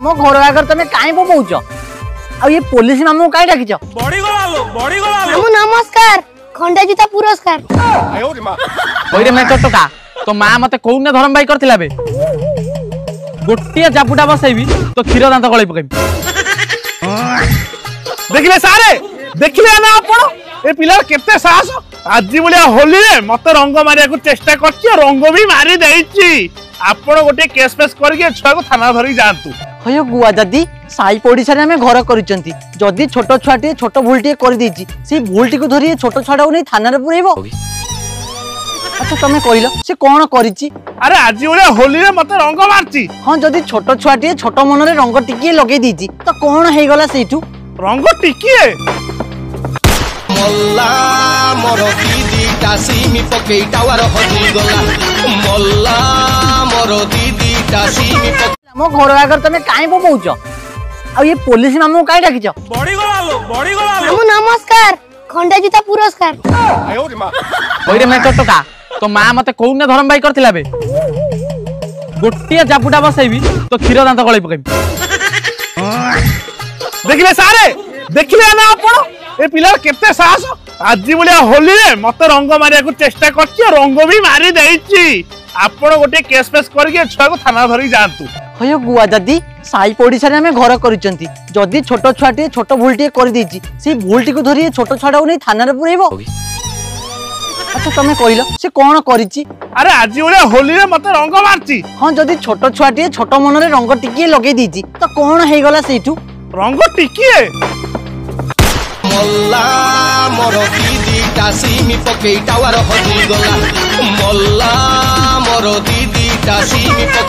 मो घर आगर तुम कहीं बोमौच आ ये पुलिस मामू कहीं डाकिच मामू नमस्कार खंडा जूता पुरस्कार ओइरे मैं टका तो मां मते कोउने धरम बाई करथिला बे गोटिया जापुटा बसैबी तो क्षीर दांत गळै पकैबी देखिले सारे देखिले ना आपण ए पिला केते साहस आज बोलिया होली रे मते रंग मारिया को चेष्टा करछि रंग भी मारी देछि आपण गोटे केस पेस करके छुआ को थाना धरि जातु हयो गुआ दादी साई पड़िसा रे हमें घर करिसंती जदी छोट छुआटी छोट भूलटी कर देछि से भूलटी को धरि छोट छुआटा नै थाना रे पुरैबो। अच्छा तमे कहिलो से कोन करिछि? अरे आज बोलिया होली रे मते रंग मारछि। हां जदी छोट छुआटी छोट मन रे रंग टिकिए लगे देछि तो कोन हे गला सेठू रंग टिकिए मल्ला मोर दीदी टासीमी पके टावर हजी गला मल्ला मोर दीदी टासीमी मो घर आगर तुम कहीं बोमौच आ ये पुलिस मामू कहीं डाकिच मामू नमस्कार खंडा जूता पुरस्कार ओइरे मैं टका तो मां मते कोउने धरम बाई करथिला बे गोटिया जापुटा बसैबी तो क्षीर दांत गळै पकैबी देखिले सारे देखिले ना आपण ए पिला केते साहस आज बोलिया होली रे मते रंग मारिया को चेष्टा करछि रंग भी मारी देछि आपण गोटे केस पेस करके छुआ को थाना धरि जातु हयो गुआ दादी साई पड़िसा रे हमें घर करिसंती जदी छोट छुआटी छोट भूलटी कर देछि से भूलटी को धरि छोट छुआटा नै थाना रे पुरैबो। अच्छा तमे कहिलो से कोन करिछि? अरे आज बोलिया होली रे मते रंग मारछि। हां जदी छोट छुआटी छोट मन रे रंग टिकिए लगे देछि तो कोन हे गला सेठू रंग टिकिए मल्ला मोर दीदी टासीमी पके टावर हजी गला मल्ला मोर दीदी टासीमी